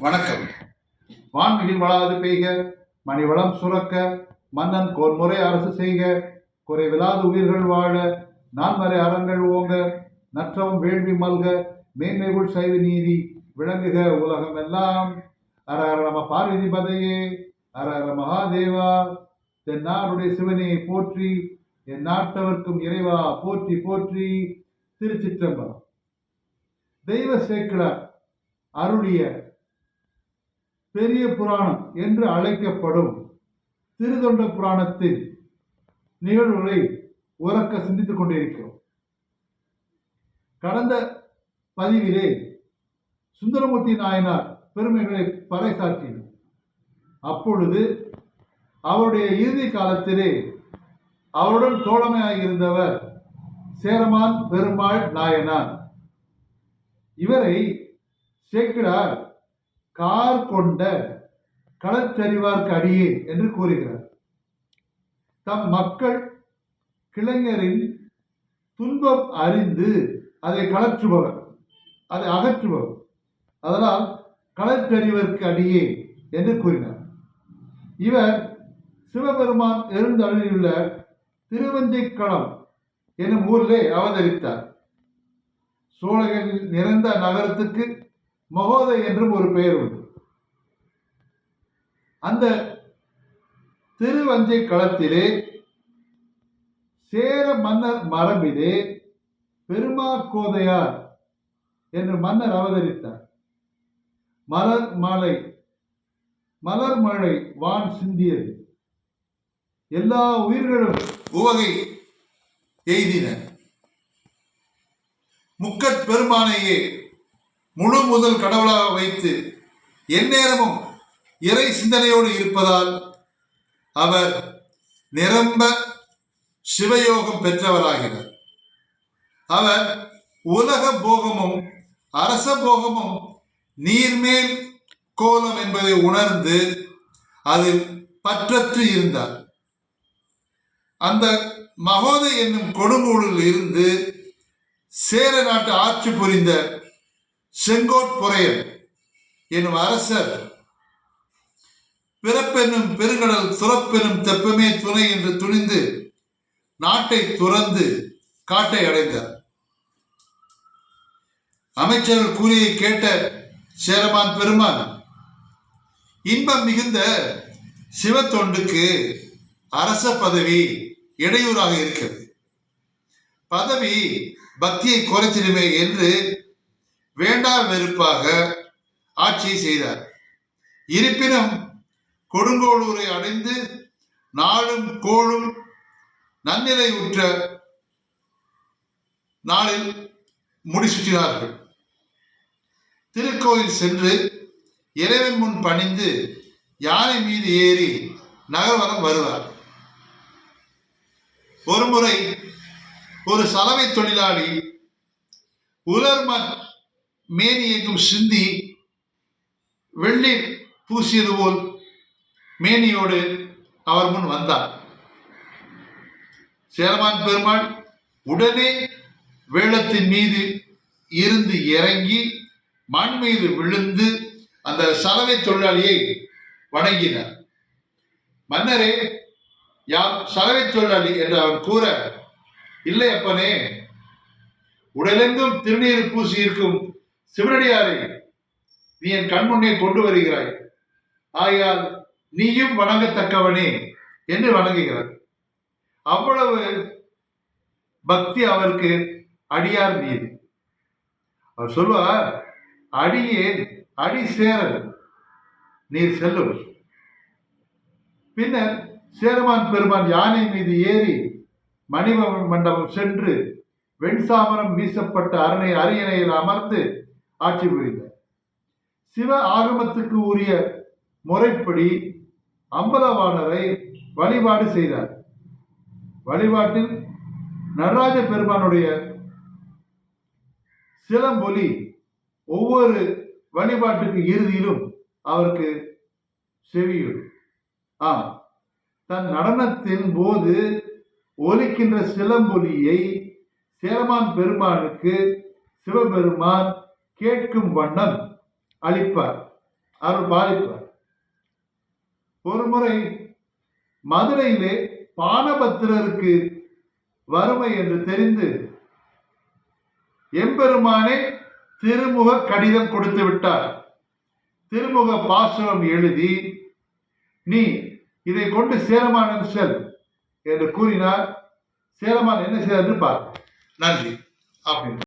வணக்கம். வான்மிகில் வளாது பெய்க, மணிவளம் சுரக்க, மன்னன் கோன்முறை அரசு செய்க, குறைவிலாது உயிர்கள் வாழ, நான்மறை அறங்கள் ஓங்க, நற்றவும் வேள்வி மல்க, மேன்மைகுள் சைவ நீதி விளங்குக உலகம் எல்லாம். ஹர ஹர நம பார்வதி பதையே, ஹர ஹர மகாதேவா. தென்னாடுடைய சிவனே போற்றி, என் நாட்டவர்க்கும் இறைவா போற்றி போற்றி. திருச்சிற்றம்பலம். தெய்வ சேக்கிழார் அருளிய பெரிய புராணம் என்று அழைக்கப்படும் திருத்தொண்ட புராணத்தின் நிகழ்வுகளை உறக்க சிந்தித்துக் கொண்டிருக்கிறோம். கடந்த பதிவிலே சுந்தரமூர்த்தி நாயனார் பெருமைகளை பறைசாற்றினார். அப்பொழுது அவருடைய இறுதி காலத்திலே அவருடன் தோழமையாக இருந்தவர் சேரமான் பெருமாள் நாயனார். இவரை சேக்கிழார் கார் கொண்ட களச்சரிவார்க்கு அடியே என்று கூறுகிறார். தம் மக்கள் கிளைஞரின் துன்பம் அறிந்து அதை கலற்றுபவர், அதை அகற்றுபவர். அதனால் களச்சரிவர்க்கு அடியே என்று கூறினார். இவர் சிவபெருமான் எழுந்தருளியுள்ள திருவஞ்சைக்களம் எனும் ஊரிலே அவதரித்தார். சோழர்கள் நிறைந்த நகரத்துக்கு மகோதை என்றும் ஒரு பெயர் உண்டு. அந்த திருவஞ்சை களத்திலே சேர மன்னர் மரபிலே பெருமாக்கோதையார் என்று மன்னர் அவதரித்தார். மலர் மழை வான் சிந்தியது, எல்லா உயிர்களும் உவகை எய்தின. முக்கட் பெருமானையே முழு முதல் கடவுளாக வைத்து எந்நேரமும் இறை சிந்தனையோடு இருப்பதால் அவர் நிரம்ப சிவயோகம் பெற்றவராகிறார். அவர் உலக போகமும் அரச போகமும் நீர்மேல் கோலம் என்பதை உணர்ந்து அதில் பற்றற்று இருந்தார். அந்த மகோதை என்னும் கொடுங்கோளில் இருந்து சேர நாட்டு ஆட்சி புரிந்த செங்கோட்புறையர் எனும் அரசர் பிறப்பென்னும் பெருங்கடல் துறப்பெனும் தெப்பமே துணை என்று துணிந்து நாட்டை துறந்து காட்டை அடைந்தார். அமைச்சர்கள் கூறியை கேட்ட சேரமான் பெருமான் இன்பம் மிகுந்த சிவ தொண்டுக்கு அரச பதவி இடையூறாக இருக்கிறது, பதவி பக்தியை குறைத்திடுமே என்று வேண்டா வெறுப்பாக ஆட்சியை செய்தார். இருப்பினும் கொடுங்கோளூரை அடைந்து நாளும் கோளும் நன்னிலை உற்ற நாளில் முடிசூட்டினார்கள். திருக்கோயில் சென்று இறைவன் முன் பணிந்து யானை மீது ஏறி நகர்வலம் வருவார். ஒருமுறை ஒரு சலவை தொழிலாளி உலர்மண் மேனி எங்கும் சிந்தி வெள்ளீர் பூசியது போல் மேனியோடு அவர் முன் வந்தார். சேரமான் பெருமாள் உடனே வேளத்தின் மீது இருந்து இறங்கி மண் மீது விழுந்து அந்த சலவை தொழிலாளியை வணங்கினார். மன்னரே, யாம் சலவை தொழிலாளி என்று அவன் கூற, இல்லை அப்பனே, உடலெங்கும் திருநீர் பூசி இருக்கும் சிவனடியாரை நீ என் கண்முன்னே கொண்டு வருகிறாய், ஆகையால் நீயும் வணங்கத்தக்கவனே என்று வணங்குகிறார். அவ்வளவு பக்தி அவருக்கு அடியார் மீது. அவர் சொல்வார், அடியே அடி சேரல் நீர் செல்லுவர். பின்னர் சேரமான் பெருமான் யானை மீது ஏறி மணிவ மண்டபம் சென்று வெண்சாமரம் வீசப்பட்ட அரியணையில் அமர்ந்து ஆட்சி புரிந்தார். சிவ ஆகமத்துக்கு உரிய முறைப்படி அம்பலவாணரை வழிபாடு செய்தார். வழிபாட்டில் நடராஜ பெருமானுடைய சிலம்பொலி ஒவ்வொரு வழிபாட்டுக்கு இறுதியிலும் அவருக்கு செவியும். தன் நடனத்தின் போது ஒலிக்கின்ற சிலம்பொலியை சேரமான் பெருமானுக்கு சிவபெருமான் கேட்கும் வண்ணம் அளிப்பார், அருள் பாலிப்பார். ஒரு முறை மதுரையிலே பானபத்திரருக்கு வறுமை என்று தெரிந்து எம்பெருமானே திருமுக கடிதம் கொடுத்து விட்டார். திருமுக பாசுரம் எழுதி நீ இதை கொண்டு சேரமான் செல் என்று கூறினார். சேரமான் என்ன செய்தார் என்று பார்ப்போம். நன்றி. அப்படின்னு